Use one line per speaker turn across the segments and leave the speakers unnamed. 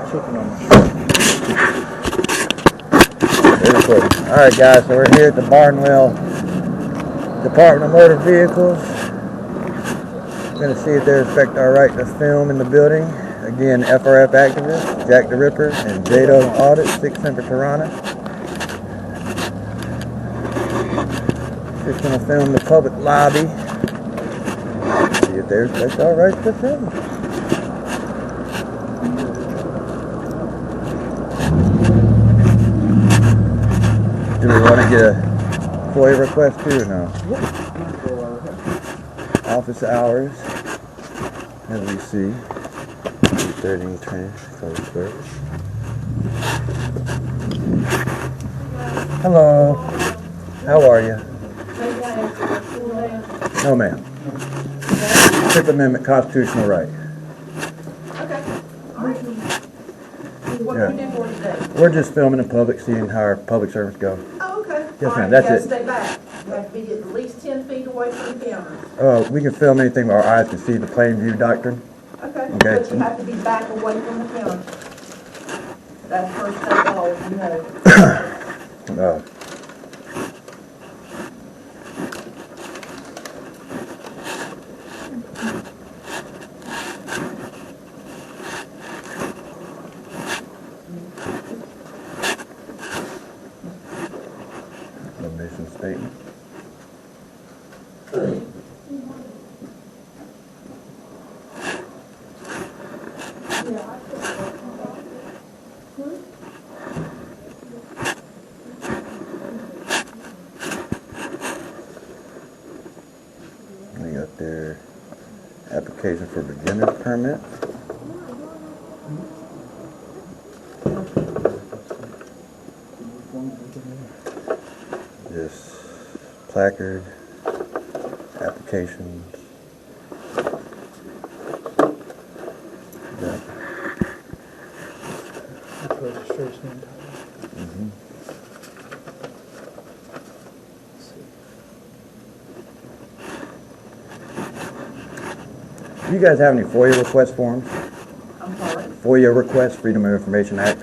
chicken on my shirt.
Very cool. Alright guys, so we're here at the Barnwell Department of Motor Vehicles. We're going to see if they respect our right to film in the building. Again, FRF activists, Jack the Ripper, and Jado Audit, 6 Semper Tirana. Just going to film the public lobby. See if they respect our right to film. Do we want to get a FOIA request too or no? Office hours, as we see. 2:30 train, close service. Hello. How are you? No, ma'am. Fifth Amendment constitutional right.
Okay. What can we do for today?
We're just filming in public, seeing how our public service go.
Oh, okay.
Yes, ma'am.
All right,
That's
you
it.
gotta stay back. You have to be at least 10 feet away from the cameras.
We can film anything where our eyes can see, the plain view doctrine.
Okay.
Okay.
But you have to be back away from the camera. That's first state law, you know.
Mission statement. We got their application for beginner's permit. This placard, applications. Yeah.
Registration.
Do you guys have any FOIA request forms?
I'm sorry.
FOIA request, Freedom of Information Act.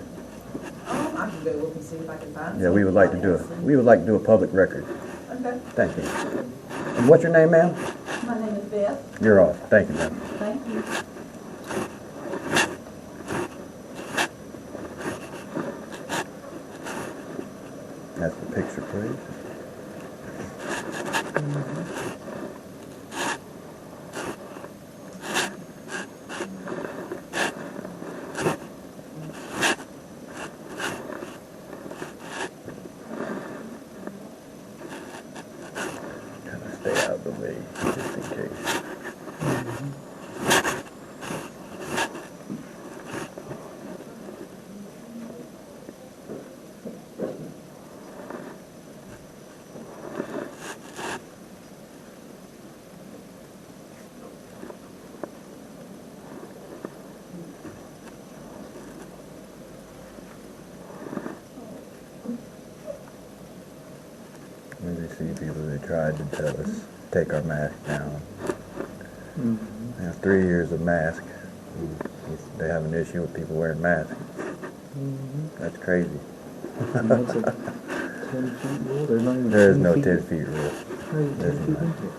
I can go look and see if I can find
Yeah, we would like to do it. We would like to do a public record.
Okay.
Thank you. And what's your name, ma'am?
My name is Beth.
You're off. Thank you, ma'am.
Thank you.
That's the picture, please. Kind of stay out of the way, just in case. We see people that tried to tell us take our mask down. Now, 3 years of mask, they have an issue with people wearing masks. That's crazy.
And that's a 10 feet rule? There's not even
There is
10
no
feet?
10 feet rule.
How are you 10
There's
feet
not.
into it?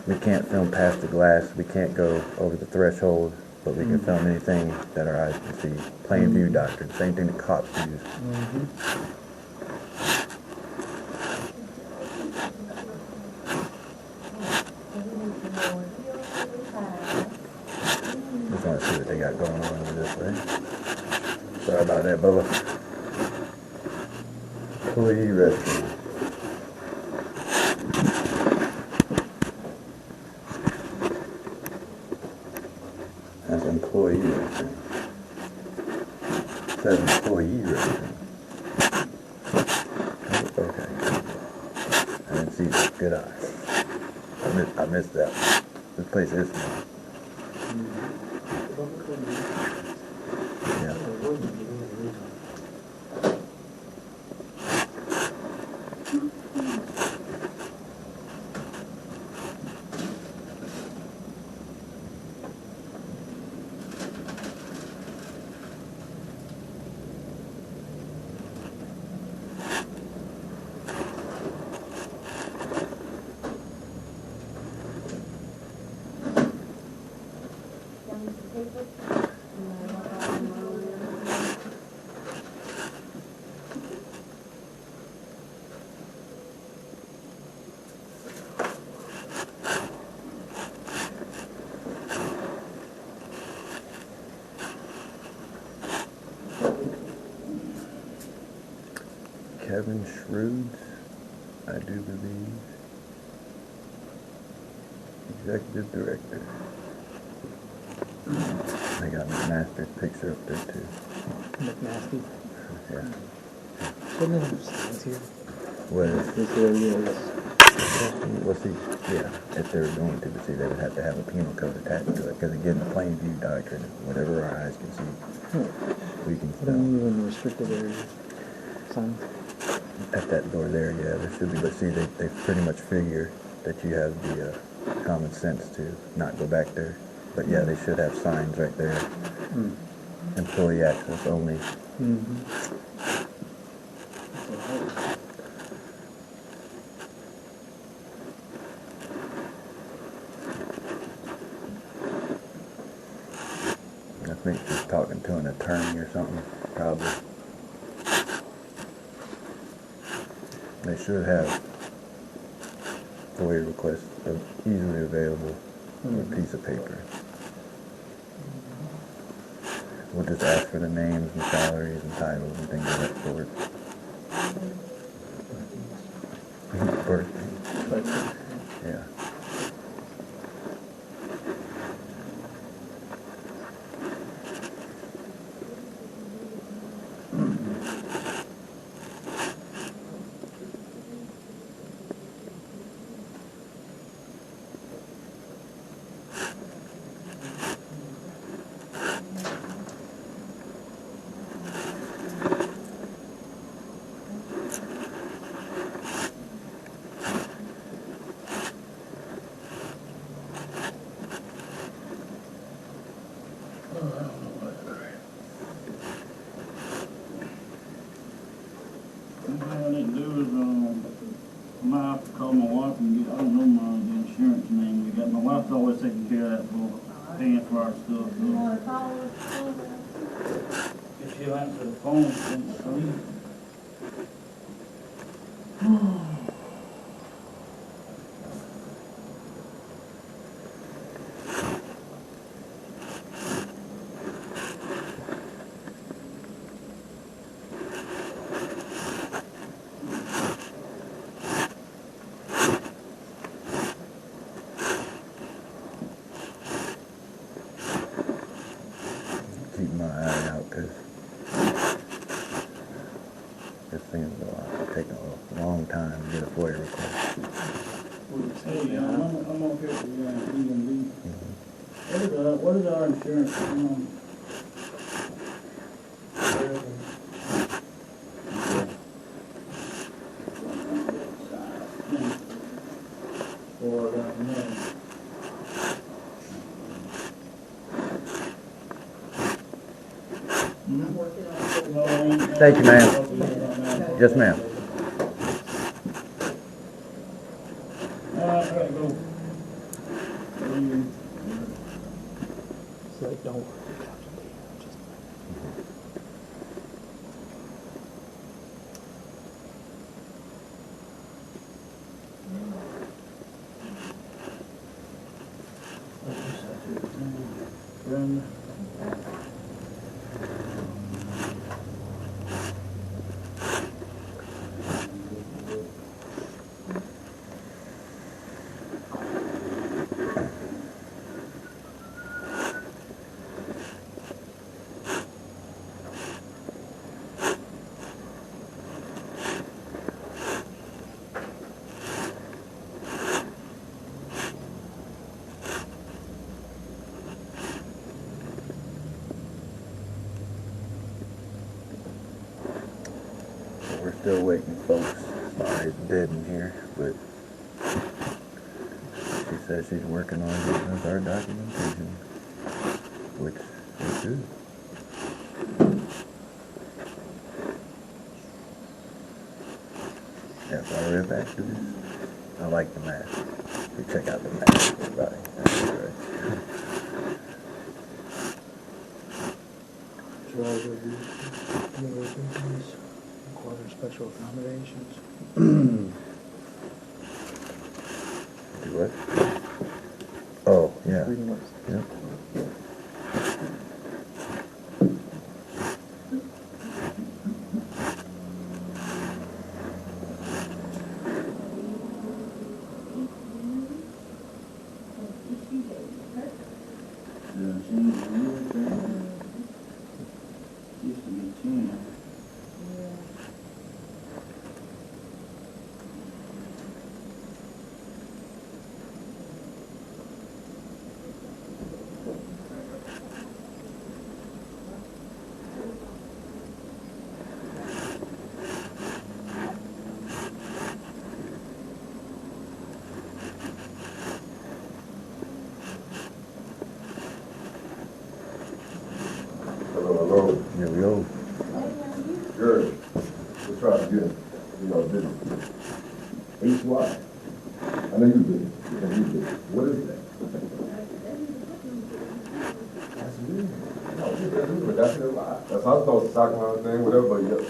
We can't film past the glass. We can't go over the threshold, but we can film anything that our eyes can see. Plain view doctrine, same thing the cops use. Just want to see what they got going on over this way. Sorry about that, Bubba. Employee restroom. That's employee restroom. It says employee restroom. Okay. I didn't see that. Good eye. I missed that. This place is small. Yeah. Kevin Shrewds, I do believe. Executive Director. They got McMaster's picture up there too.
McNasty.
Yeah.
Shouldn't they have signs here?
What is,
This area is.
well, see, yeah, if they were going to, but see, they would have to have a penal code attached to it, because again, the plain view doctrine, whatever our eyes can see, we can
What do you mean in restricted areas? Signs?
at that door there, yeah, there should be, but see, they pretty much figure that you have the common sense to not go back there. But yeah, they should have signs right there.
Mm.
Employee access only.
Mm-hmm.
I think she's talking to an attorney or something, probably. They should have FOIA requests easily available on a piece of paper. We'll just ask for the names and salaries and titles and things of that sort. Birthday. Yeah.
All I need to do is, I might have to call my wife and get, I don't know the insurance name we got. My wife's always taking care of that for paying for our stuff.
You
So
wanna call us?
if she'll answer the phone, then sleep.
Keep my eye out, because this thing's taking a long time to get a FOIA request.
Hey, I'm up here at the DMV. What is our insurance? For that money.
I'm working on it.
Thank you, ma'am. Yes, ma'am.
I gotta go.
So don't worry.
Brenda.
We're still waiting, folks. Sorry it's dead in here, but she says she's working on getting us our documentation, which is good. Yeah, so I read back to this. I like the mask. We check out the mask, everybody. That's right.
Driver emergencies, require special accommodations.
Do what? Oh, yeah.
Reading what's
Yep.
Yeah, she used to be 10.
Hello.
Here we go.
Good. We'll try to get, business. HY. I know you did. What is that? That's weird. No, but that's it. That's how I thought the soccer line thing, whatever, but yeah.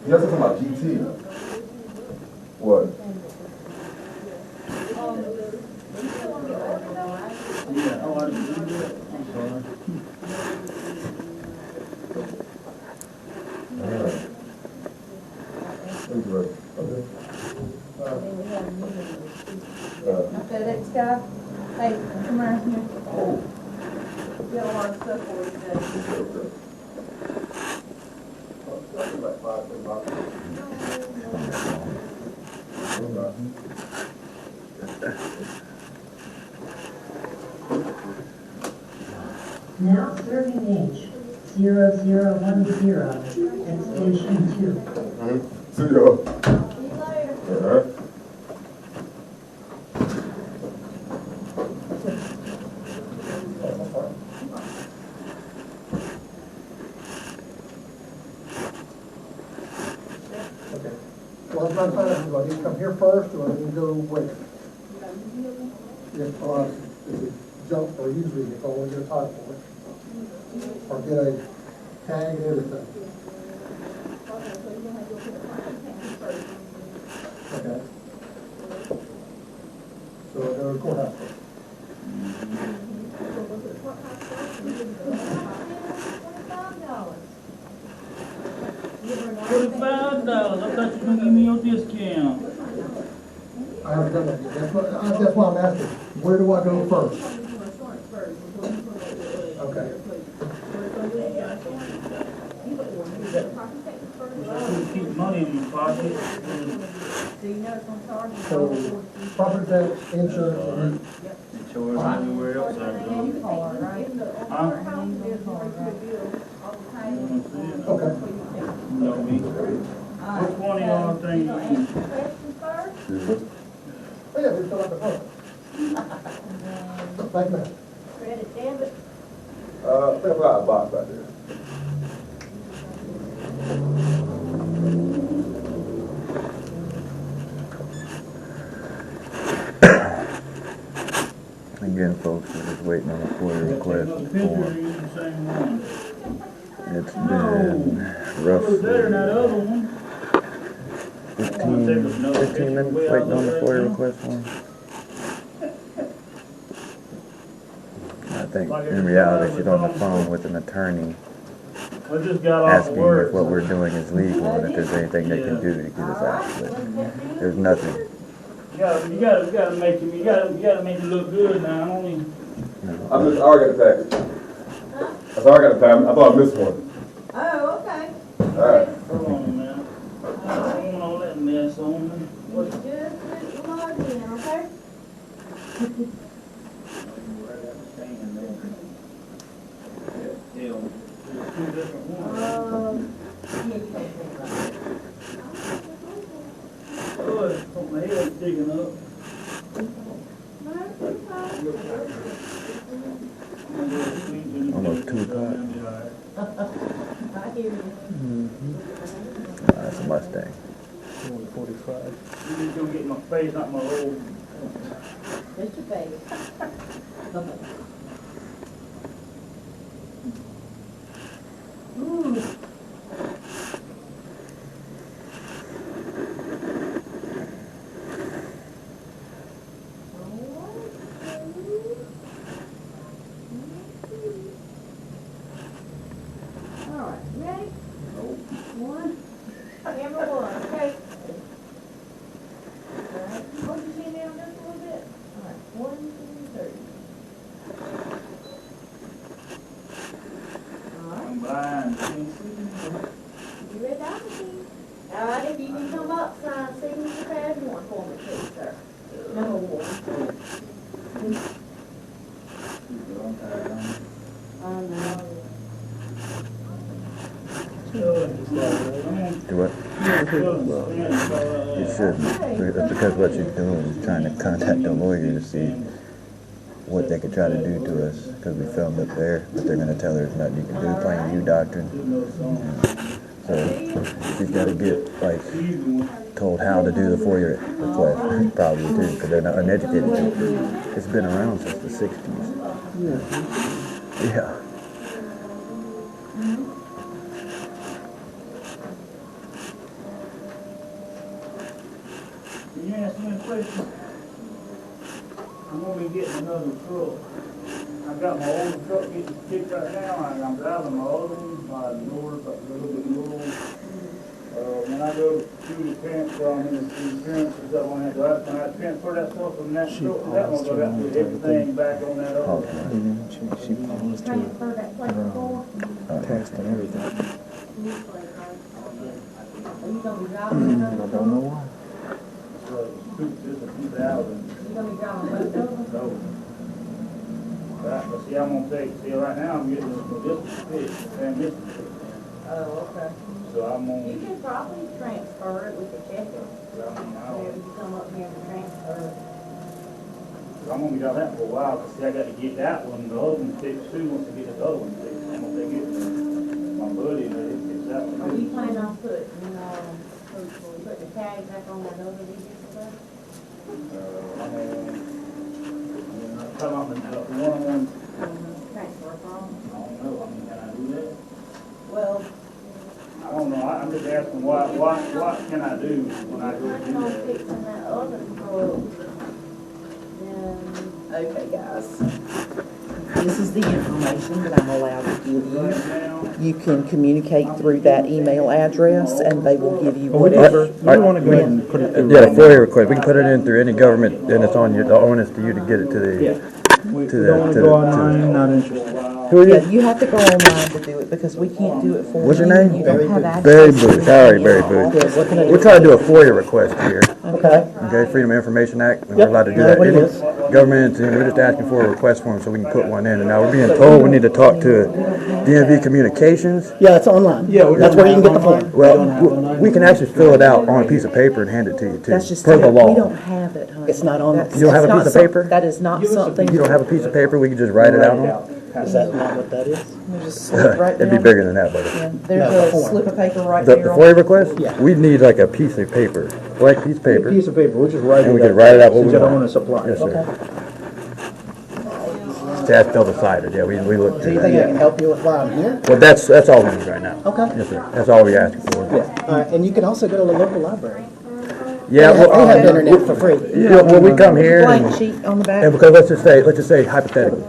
You guys talking about GT. What?
Yeah, oh, I didn't do that. I'm sorry.
Alright. Thank you, Ray. Okay.
FedEx guy, hey, come around here.
Oh.
We got a lot of stuff for you today.
Okay. Like 5 o'clock.
Now serving H 0010 at station 2.
See you. Alright.
Well, I'm not trying to, do I need to come here first, or I need to go where? If, if it jump, or usually if I want to get a title for it, or get a tag and everything. Okay. So I go to the courthouse first.
$45. I thought you were gonna give me your discount.
I haven't done that yet, that's why I'm asking, where do I go first? Okay.
Keep money in your pocket.
So, property tax, insurance,
Insurance everywhere else I go.
okay.
You know me. Which one of y'all think you need?
Oh, yeah, we fill out the form. Thank you, ma'am.
Credit, debit.
I think I got a box right there.
Again, folks, we're just waiting on a FOIA request
Another picture,
form.
or use the same one?
It's been
It was better than that
roughly
other one.
15 minutes waiting on the FOIA request form. I think in reality she's on the phone with an attorney
I just got off of
asking
work.
if what we're doing is legal and if there's anything they can do to get us out. But there's nothing.
You gotta make it look good now. I'm only.
I already got the package. I already got the package. I thought I missed one.
Oh, okay.
Alright.
Hold on a minute. I don't want all that mess on me. What?
Just log in, okay?
Yeah, there's two different ones. Oh, my head's digging up.
Almost 2 o'clock.
I hear you.
That's a Mustang.
145.
You just gonna get my face, not my old.
Just your face. Ooh.
read that? All right, if you can come up, sign signature pad one for me, please, sir. Number one.
Do what? You shouldn't. That's because what you're doing is trying to contact the lawyer to see what they could try to do to us, because we filmed up there, but they're going to tell her there's nothing you can do, playing you doctrine. So she's got to get, like, told how to do the FOIA request, probably too, because they're not uneducated. It's been around since the 60s. Yeah.
Can you ask me a question? I'm gonna be getting another truck. I got my old truck getting kicked right now, and I'm driving my other one, my newer, a little bit newer. When I go to the transfer, I'm in the insurance, is that when I transfer that stuff from that truck to that one, so I got to put everything back on that other one.
And then she paused her text and everything. I don't know why.
So it's a 2000. So, but see, I'm gonna take, see, right now I'm getting this fixed, and this is fixed.
Oh, okay.
So I'm gonna,
You could probably transfer it, we could check it. Whenever you come up here and transfer it.
I'm gonna be down that for a while, cause see, I got to get that one, the other one fixed too, once I get this other one fixed. I'm gonna take it to my buddy and let him fix that one.
Are you planning on putting, put the tag back on that other vehicle?
I'm talking about the one-on-one,
Transfer from?
I don't know, I mean, can I do that?
Well,
I don't know, I'm just asking what can I do when I go
if
do
you're not
that?
fixing that other truck, then
Okay, guys. This is the information that I'm allowed to give you.
Right now,
You can communicate through that email address, and they will give you
We
whatever.
want to go ahead and put it through.
Yeah, the FOIA request, we can put it in through any government, and it's on you, the onus to you to get it to the,
We
to
don't want
the-
to go online, not interested.
who are
Yeah,
you?
you have to go online to do it, because we can't do it for you.
What's your name?
You don't have access.
Barry
to
Booth,
it.
all right, Barry Booth.
Yeah, what can I do?
We're trying to do a FOIA request here,
Okay.
okay, Freedom of Information Act, and we're allowed to do that.
Know what it
Any
is.
government entity, we're just asking for a request form so we can put one in, and now we're being told we need to talk to DMV Communications.
Yeah, it's online.
Yeah,
That's where you can get the form.
Well, we can actually fill it out on a piece of paper and hand it to you too,
That's just,
per the
we
law.
don't have it, honey. It's not on.
You don't have a piece of paper?
That is not something.
You don't have a piece of paper we can just write it out on?
Is that not what that is? There's a slip right
It'd be
there.
bigger than that, buddy.
Yeah, there's a slip of paper right
The
there. on-
FOIA request?
Yeah.
We need like a piece of paper, blank piece of paper.
Piece of paper, we'll just write it out.
And we can write it out what
Since
we
I don't
want.
want to supply.
Yes,
Okay.
sir. That's double-sided, yeah, we looked
Do
through
you think I
that.
can help you with what I'm here?
Well, that's all we need right now.
Okay.
Yes, sir. That's all we ask for.
All right, and you can also go to the local library.
Yeah,
They
well,
have internet for free.
yeah, well, we come here
Blank
and,
sheet on the back.
because let's just say hypothetically,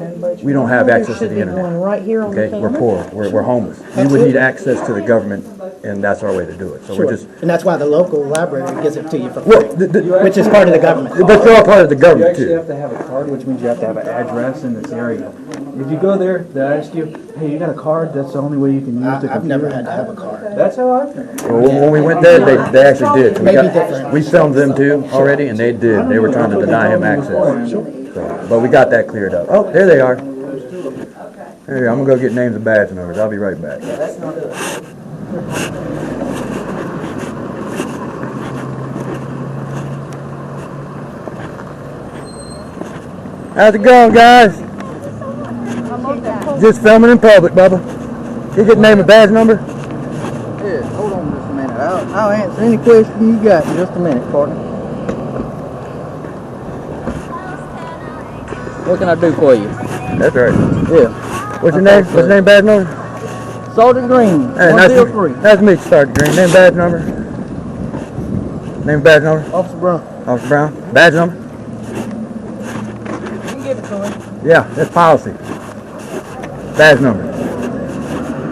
we don't have access to
Should
the
be
internet.
one right here on the
Okay, we're
camera.
poor, we're homeless. You would need access to the government, and that's our way to do it. So we're
Sure.
just,
And that's why the local library gives it to you for
well,
free, which is part of the government.
but they're all part of the
You
government
actually
too.
have to have a card, which means you have to have an address in this area. If you go there, they'll ask you, hey, you got a card? That's the only way you can use the computer.
I've never had to have a card.
That's how I've been.
Well, when we went there, they actually did.
Maybe different.
We filmed them too already, and they did. They were trying to deny him access. So, but we got that cleared up. Oh, there they are. There you go. I'm gonna go get names and badge numbers. I'll be right back.
That's not it.
How's it going, guys? Just filming in public, Bubba. You get name and badge number?
Yeah, hold on just a minute. I'll answer any question you got in just a minute, partner. What can I do for you?
That's right.
Yeah.
What's your name? What's your name, badge number?
Sergeant Green,
Hey, nice to
103.
nice to meet you, Sergeant Green. Name, badge number. Name, and badge number.
Officer Brown.
Officer Brown. Badge number.
You can give it to him.
Yeah, that's policy. Badge number.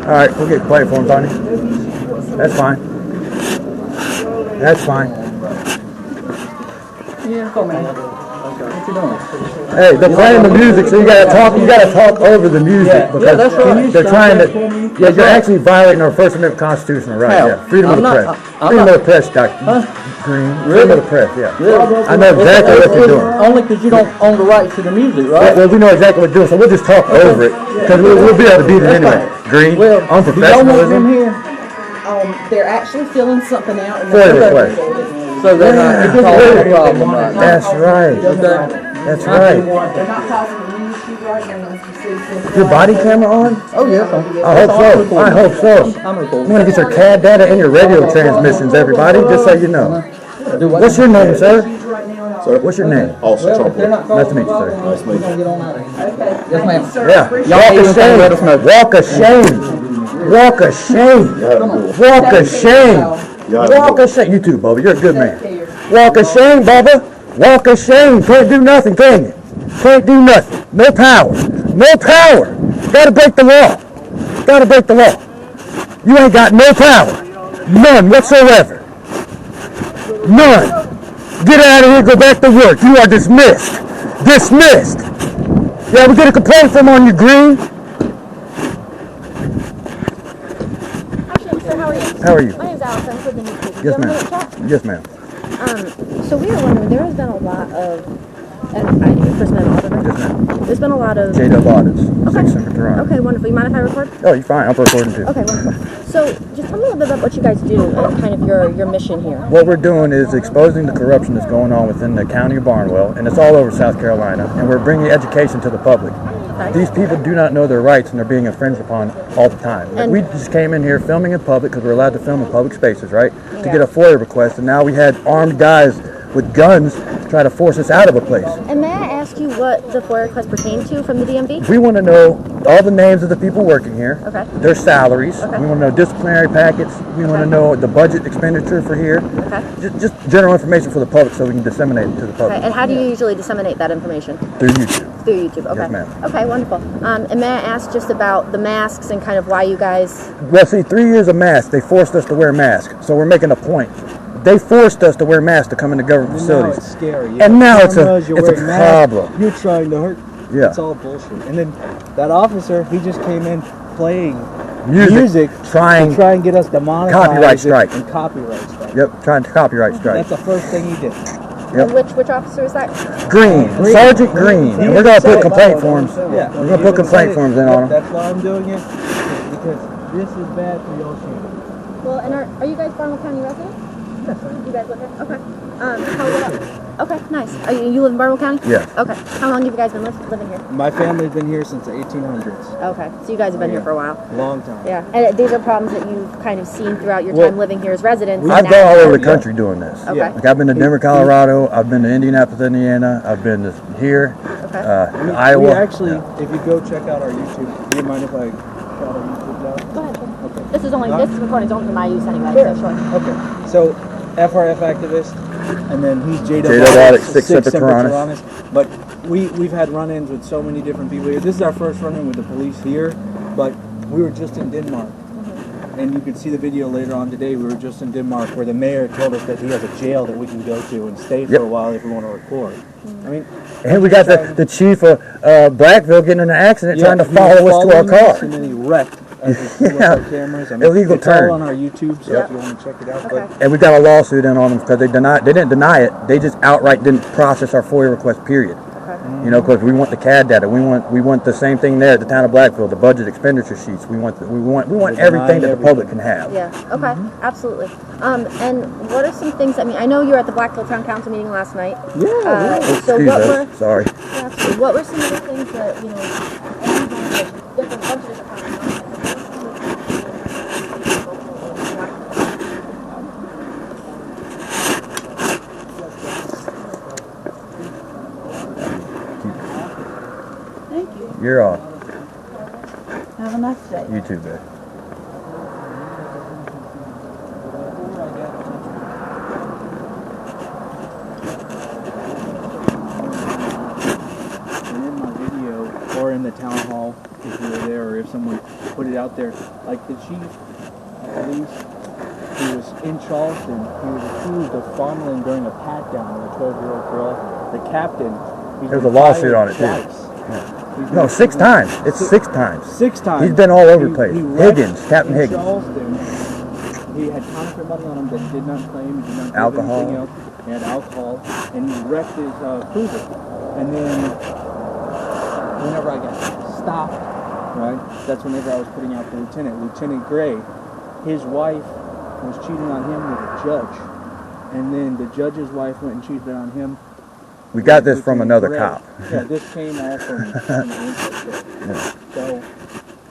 All right, we'll get plate for him, Tony. That's fine. That's fine.
Yeah, come in. What you doing?
Hey, they're playing the music, so you gotta talk over the music because
that's right.
they're trying to. Yeah, you're actually violating our First Amendment constitutional right.
How?
Yeah, freedom of the press.
I'm
Freedom
not-
of the press, Dr. Green. Freedom of the press. Yeah.
Really?
I know exactly what you're doing.
Only because you don't own the rights to the music, right?
Well, we know exactly what we're doing, so we'll just talk over it because we'll be able to beat it anyway. Green.
Well,
On
do y'all want them
professionalism.
here?
They're actually filling something out and
FOIA
they're
request.
So they're not causing a problem right now.
That's right. That's right.
They're not causing any issues right now.
Your body camera on?
Oh, yeah.
I hope so. I hope so.
I'm
I'm
recording.
gonna get your CAD data and your radio transmissions, everybody, just so you know.
Do what?
What's your name, sir?
Sir?
What's your name?
Officer Trump.
They're not
Nice to meet you, sir.
Nice to meet you.
Get on out of here. Yes, ma'am.
Yeah.
Y'all
Walk of
even let us know.
shame. Walk of shame. Walk of shame. Walk of shame. Walk of shame. You too, Bubba. You're a good man. Walk of shame, Bubba. Walk of shame. Can't do nothing, can you? Can't do nothing. No power. No power. Gotta break the law. Gotta break the law. You ain't got no power. None whatsoever. None. Get out of here, go back to work. You are dismissed. Dismissed. Yeah, we get a complaint from on you, Green.
Actually, sir, how are you?
How are you?
My name's Alice. I'm with the newspaper.
Yes,
Do you have a minute to
ma'am. Yes, ma'am.
chat? So we were wondering, there has been a lot of, and I first met Oliver.
Yes, ma'am.
There's been a lot of.
J-Dub audits.
Okay.
6 Central Toronto.
Okay, wonderful. You mind if I record?
Oh, you're fine. I'm recording too.
Okay, wonderful. So just tell me a little bit about what you guys do and kind of your mission here.
What we're doing is exposing the corruption that's going on within the county of Barnwell, and it's all over South Carolina, and we're bringing education to the public.
Okay.
These people do not know their rights, and they're being infringed upon all the time.
And-
we just came in here filming in public because we're allowed to film in public spaces, right? To
Yeah.
get a FOIA request, and now we had armed guys with guns try to force us out of a place.
And may I ask you what the FOIA request pertained to from the DMV?
We want to know all the names of the people working here,
Okay.
their salaries.
Okay.
We want to know disciplinary packets. We want to know the budget expenditure for here.
Okay.
Just general information for the public so we can disseminate it to the public
Okay. And how do you usually disseminate that information?
through YouTube.
Through YouTube. Okay.
Yes, ma'am.
Okay, wonderful. And may I ask just about the masks and kind of why you guys?
Well, see, 3 years of masks, they forced us to wear masks. So we're making a point. They forced us to wear masks to come into government facilities.
Now it's scary.
And now it's a
Cameras, you're
it's a
wearing masks,
problem.
You're trying to hurt.
Yeah.
It's all bullshit. And then that officer, he just came in playing
Music, trying-
to try and get us demonetized.
Copyright strike.
And copyright strike.
Yep, trying to copyright strike.
That's the first thing he did.
Yep.
And which officer is that?
Green, Sergeant Green. And we're going to put complaint forms.
Yeah.
We're going to put complaint forms in on them.
That's why I'm doing it. Because this is bad for your children.
Well, and are you guys Barnwell County residents?
Yes,
You guys live here? Okay. Okay, nice. You live in Barnwell County?
Yes.
Okay. How long have you guys been living here?
My family's been here since the 1800s.
Okay. So you guys have been here for a while.
Long time.
Yeah. And these are problems that you've kind of seen throughout your
Well,
time living here as residents.
I've
and
gone all
now-
over the country doing this.
Okay.
Yeah.
Like I've been to Denver, Colorado. I've been to Indianapolis, Indiana. I've been to here,
Okay.
Iowa.
We actually,
Yeah.
if you go check out our YouTube, do you mind if I shout our YouTube out?
Go ahead.
Okay.
This is only
Huh?
this recording is only for my use anyway.
Sure.
So sure.
Okay. So, FRF activist, and then he's J-Dub
J-Dub
Audit,
Audit, 6 Semper Tyrannis.
But we've had run-ins with so many different people here. This is our first run-in with the police here, but we were just in Denmark. And you can see the video later on today. We were just in Denmark where the mayor told us that he has a jail that we can go to and stay for
Yep.
a while if we want to record. I mean,
And we got the chief of Blackville getting in an accident trying to
he was
follow us to our
following us,
car.
and then he wrecked as we flew with
Yeah.
our cameras. I mean,
Illegal
it's
turn.
all on our YouTube, so
Yep.
if you want to check it out.
Okay.
But
And we got a lawsuit in on them because they didn't deny it. They just outright didn't process our FOIA request, period. You know, because we want the CAD data. We want the same thing there at the town of Blackville, the budget expenditure sheets. We want everything that the public can have.
Yeah. Okay. Absolutely. And what are some things? I mean, I know you were at the Blackville Town Council meeting last night.
yeah,
So
Excuse
what
us.
were?
Sorry.
Yeah, absolutely. What were some of the things that you know? And you guys have different bunch of different
Thank you.
You're off.
Have a nice day.
You too, babe.
and in my video or in the town hall, if you were there, or if someone put it out there, like the chief of police, he was in Charleston. He was accused of fondling during a pat down with a 12-year-old girl. The captain.
There's a lawsuit on it, too.
Twice.
No, 6 times. It's 6 times.
6 times.
He's been all over the
He-
place.
he wrecked
Higgins, Captain
in
Higgins.
Charleston. He had counterfeit money on him that he did not claim. He did not give
Alcohol.
anything else. He had alcohol, and he wrecked his cruiser. And then, whenever I got stopped, right, that's whenever I was putting out the Lieutenant Gray. His wife was cheating on him with a judge, and then the judge's wife went and cheated on him.
We got this from
Lieutenant
another
Gray.
cop.
Yeah, this came all from the inside. So,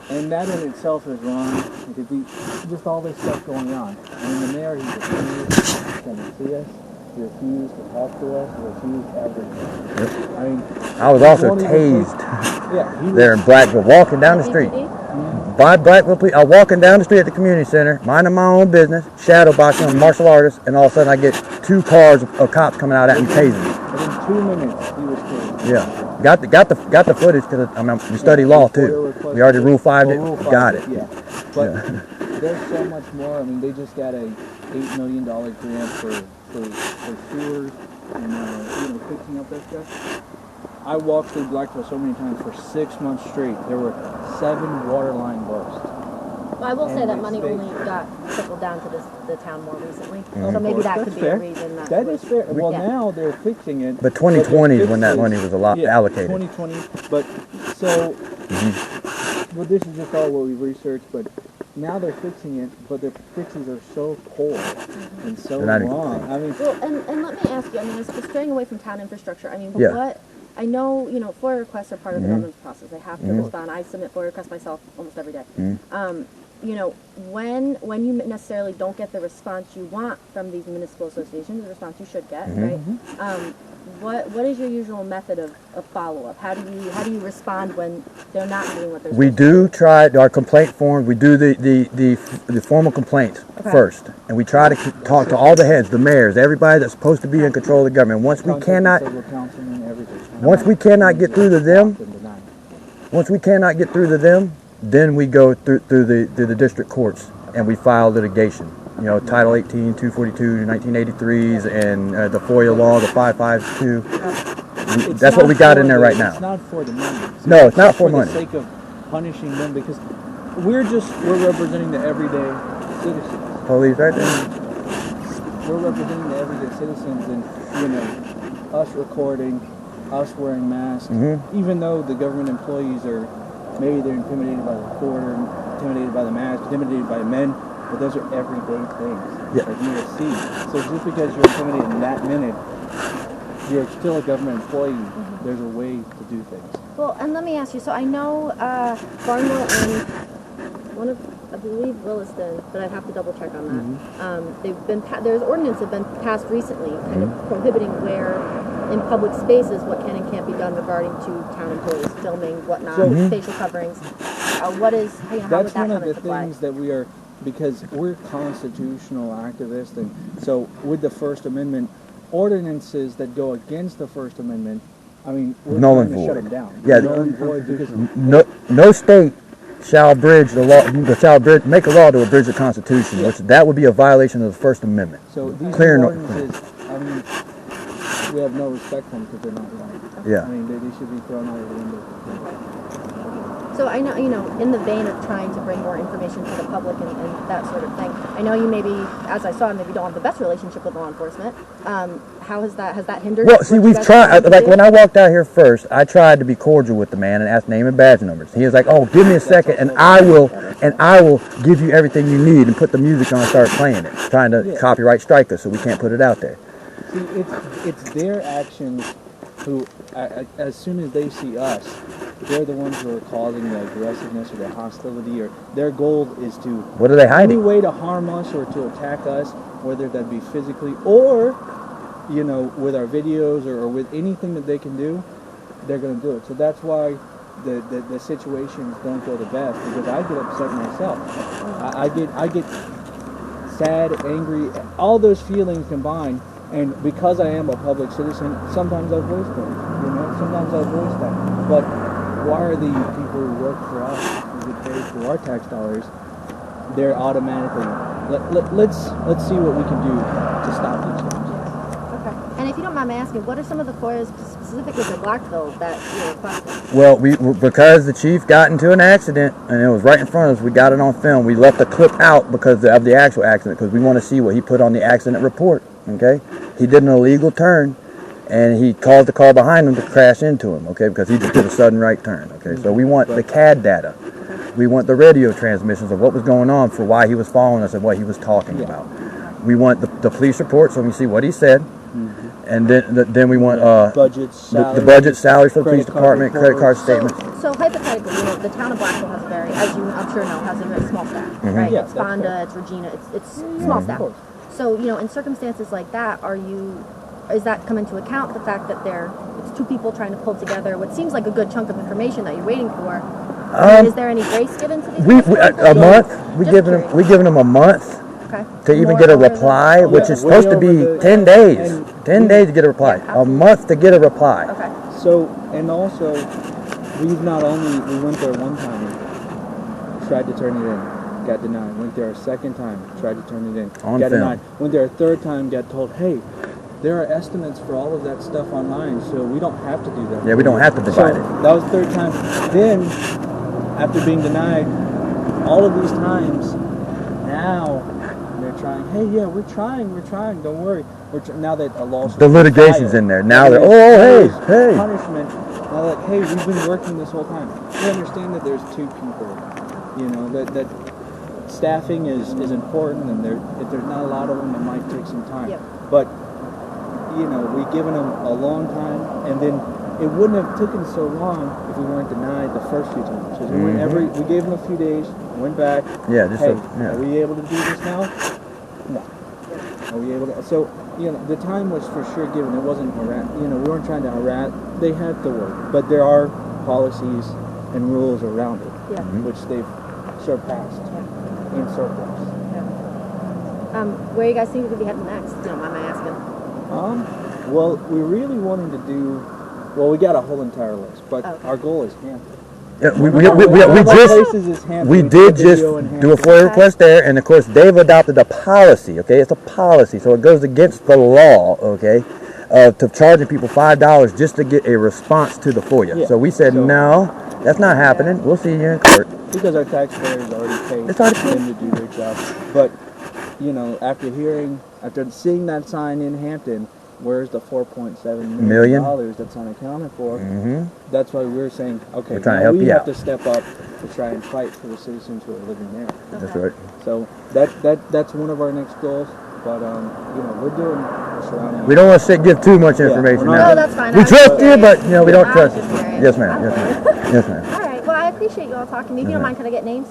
and that in itself is wrong, because just all this stuff going on. I mean, the mayor, he refused to come and see us, he refused to talk to us, he refused everything. I mean,
I was
he
also
won't even
tased
yeah, he
there in Blackville, walking down the street. By Blackville police, I'm walking down the street at the community center, minding my own business, shadow boxing, I'm a martial artist, and all of a sudden I get 2 cars of cops coming out at me tasing me.
Within 2 minutes, he was tased.
Yeah, got the footage because I mean, we study law too. We already Rule 5'd it, got it.
Yeah, but there's so much more. I mean, they just got a $8 million grant for sewers and fixing up that stuff. I walked through Blackville so many times for 6 months straight. There were 7 water line bursts.
Well, I will say that money only got trickled down to the town more recently. So
Of
maybe
course,
that
that's
could be
fair.
a reason
That is fair. Well,
Yeah.
now they're fixing it.
But 2020 is when that money was allocated.
2020. But so, well, this is just all what we've researched. But now they're fixing it. But their fixes are so poor and so
They're not even
wrong.
fixing
I mean,
Well, and let me ask you, I mean, as straying away from town infrastructure, I mean,
Yeah.
what, I know, FOIA requests are part of the government's process. They have to respond. I submit FOIA requests myself almost every day. When you necessarily don't get the response you want from these municipal associations, the response you should get, right? What is your usual method of follow-up? How do you respond when they're not doing what they're
We
supposed to
do try our complaint forms. We do the formal complaints first, and we try to talk to all the heads, the mayors, everybody that's supposed to be in control of the government. Once we cannot get through to them, then we go through the district courts and we file litigation. Title 18, 242, 1983s, and the FOIA law, the 552. That's what we got in there right now.
It's not for the money.
No, it's not for money.
the sake of punishing them, because we're representing the everyday citizens.
Police right there.
We're representing the everyday citizens, and us recording, us wearing masks, even though the government employees are, maybe they're intimidated by the recorder, intimidated by the mask, intimidated by men, but those are everyday things that you will see. So just because you're intimidated in that minute, you're still a government employee. There's a way to do things.
Well, and let me ask you, so I know Barnwell and one of, I believe, Williston, but I'd have to double check on that. There's ordinance that have been passed recently kind of prohibiting where in public spaces what can and can't be done regarding to town employees, filming, whatnot, facial coverings. How would that
That's
come
one of
into
the
play?
things that we are, because we're constitutional activists, and so with the First Amendment, ordinances that go against the First Amendment, I mean, we're
Null
trying
and
to shut
void.
them down.
Yeah.
Null and void, because
No state shall make a law to abridge the Constitution, which that would be a violation of the First Amendment.
so these
Clear and
ordinances, I mean, we have no respect for them because they're not right.
Yeah.
I mean, they should be thrown out of the window.
So I know, in the vein of trying to bring more information to the public and that sort of thing, I know you maybe, as I saw, maybe don't have the best relationship with law enforcement. How has that hindered?
Well, see,
what you
we've
guys
tried,
are trying to
like
do?
when I walked out here first, I tried to be cordial with the man and ask name and badge numbers. He was like, oh, give me a second and I will give you everything you need, and put the music on and start playing it, trying to copyright strike us so we can't put it out there.
See, it's their actions who, as soon as they see us, they're the ones who are causing the aggressiveness or the hostility, or their goal is to...
What are they hiding?
Any way to harm us or to attack us, whether that be physically or, with our videos or with anything that they can do, they're going to do it. So that's why the situations don't go the best, because I get upset myself. I get sad, angry, all those feelings combined. And because I am a public citizen, sometimes I voice them. Sometimes I voice that. But why are the people who work for us, who get paid for our tax dollars, they're automatically... Let's see what we can do to stop these things.
Okay. And if you don't mind me asking, what are some of the FOIAs specifically for Blackville that you requested?
Well, because the chief got into an accident and it was right in front of us, we got it on film. We left the clip out because of the actual accident, because we want to see what he put on the accident report. Okay, he did an illegal turn, and he caused the car behind him to crash into him. Okay, because he just did a sudden right turn. Okay, so we want the CAD data. We want the radio transmissions of what was going on for why he was following us and what he was talking about. We want the police report so we see what he said. And then we want
budget, salary,
the budget, salary for the police department, credit card statements.
So hypothetically, you know, the town of Blackville has a very, as you I'm sure know, has a very small staff, right?
Yeah,
It's Fonda, it's Regina, it's small staff. So, you know, in circumstances like that, is that come into account the fact that it's two people trying to pull together what seems like a good chunk of information that you're waiting for? Is there any grace given to these?
A month. We giving them a month.
Okay.
To even get a reply, which is supposed to be 10 days. 10 days to get a reply. A month to get a reply.
Okay.
So, and also, we went there one time, tried to turn it in, got denied. Went there a second time, tried to turn it in, got denied. Went there a third time, got told, hey, there are estimates for all of that stuff online, so we don't have to do that.
Yeah, we don't have to provide it.
That was the third time. Then, after being denied all of these times, now they're trying, hey, yeah, we're trying, don't worry. Now that a lawsuit,
the litigation's in there. Now they're, hey.
Punishment. Now that, hey, we've been working this whole time. We understand that there's two people. You know, that staffing is important, and if there's not a lot of them, it might take some time.
Yep.
But, you know, we've given them a long time, and then it wouldn't have taken so long if we weren't denied the first few times. Because we gave them a few days, went back.
Yeah,
Are we able to do this now? No. Are we able to? So, you know, the time was for sure given. It wasn't harass. You know, we weren't trying to harass. They had to work, but there are policies and rules around it, which they've surpassed in surplus.
Where you guys think we could be heading next? If you don't mind my asking.
Well, we really wanted to do. Well, we got a whole entire list, but our goal is Hampton.
Yeah, we did just do a FOIA request there, and of course they've adopted a policy. Okay, it's a policy, so it goes against the law. Okay, to charging people $5 just to get a response to the FOIA. Yeah. So we said no, that's not happening. We'll see you in court
because our taxpayers already paid them to do their job. But you know, after seeing that sign in Hampton, where's the $4.7 million that's unaccounted for? That's why we're saying, okay, we have to step up to try and fight for the citizens who are living there.
That's right.
So that's one of our next goals. But you know, we're doing surrounding.
We don't want to give too much information now.
No, that's fine.
We trust you, but you know we don't trust you. Yes, ma'am. Yes, ma'am.
All right. Well, I appreciate you all talking to me. If you don't mind, can I get names?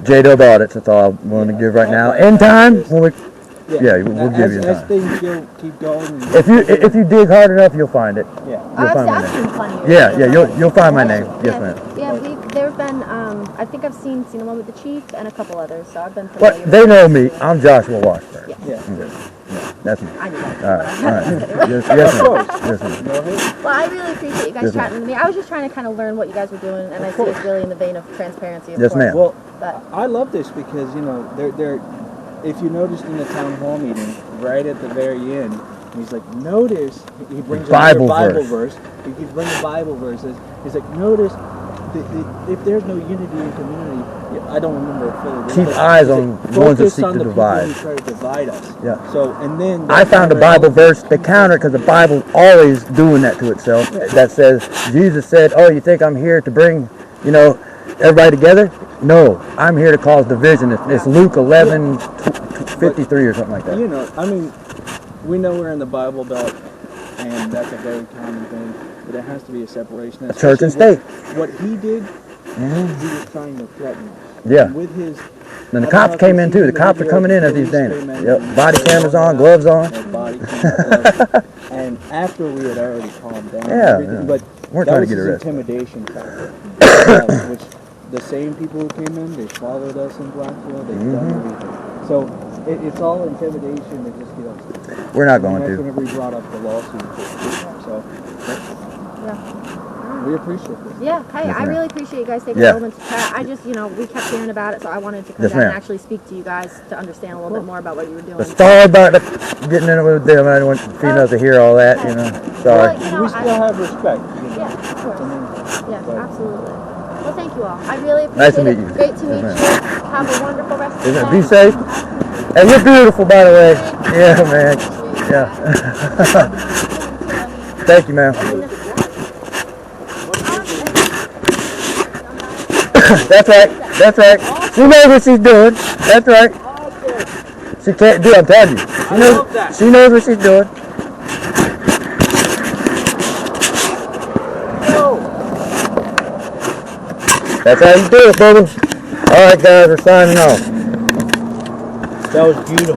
J-Dub Audits. That's all I'm willing to give right now. In time, when we. Yeah, we'll give you time.
As things keep going.
If you dig hard enough, you'll find it.
Yeah.
You'll find my name.
Plenty.
You'll find my name. Yes, ma'am.
Yeah, there've been I think I've seen the one with the chief and a couple others, so I've been familiar.
But they know me. I'm Joshua Washburn.
Yeah.
That's me.
I knew that.
All right. Yes, ma'am.
Well, I really appreciate you guys chatting with me. I was just trying to kind of learn what you guys were doing, and I see it's really in the vein of transparency.
Yes, ma'am.
Well, I love this because you know they're. If you noticed in the town hall meeting, right at the very end, he's like, notice, he brings a Bible verse. He brings a Bible verses. He's like, notice, if there's no unity in community, I don't remember it fully.
Keep eyes on ones that seek to divide.
Who try to divide us.
Yeah.
So, and then
I found a Bible verse to counter, because the Bible's always doing that to itself. That says, Jesus said, oh, you think I'm here to bring, you know, everybody together? No, I'm here to cause division. It's Luke 11:53 or something like that.
You know, I mean, we know we're in the Bible Belt, and that's a very common thing, but there has to be a separation.
Church and state.
What he did, he was trying to threaten us.
Yeah.
And with his...
And the cops came in too. The cops are coming in as he's saying it. Yep. Body cameras on, gloves on.
Body cameras on. And after we had already calmed down.
Yeah.
But
we're trying to get arrested.
Intimidation factor. Which the same people who came in, they followed us in Blackville. They've done everything. So it's all intimidation to just get us.
We're not going to.
That's whenever we brought up the lawsuit. So.
Yeah.
We appreciate it.
Yeah, hey,
Yes,
I
ma'am.
really appreciate you guys taking
Yeah.
a moment to chat. I just, we kept hearing about it, so I wanted to come
Yes,
down and
ma'am.
actually speak to you guys to understand a little bit more about what you were doing.
Sorry about getting in it with them. I didn't want females to hear all that, you know. Sorry.
Well,
We still have respect.
Yeah, of course. Yeah, absolutely. Well, thank you all. I really appreciate
Nice to
it.
meet you.
Great to meet
Yes,
you.
ma'am.
Have a wonderful rest of the
Isn't it?
day.
Be safe. And you're beautiful, by the way. Yeah, man. Yeah. Thank you, ma'am. That's right. That's right. She knows what she's doing. That's right. She can't do it, I'm telling you. She knows what she's doing. That's how you do it, baby. All right, guys, we're signing off.
That was beautiful.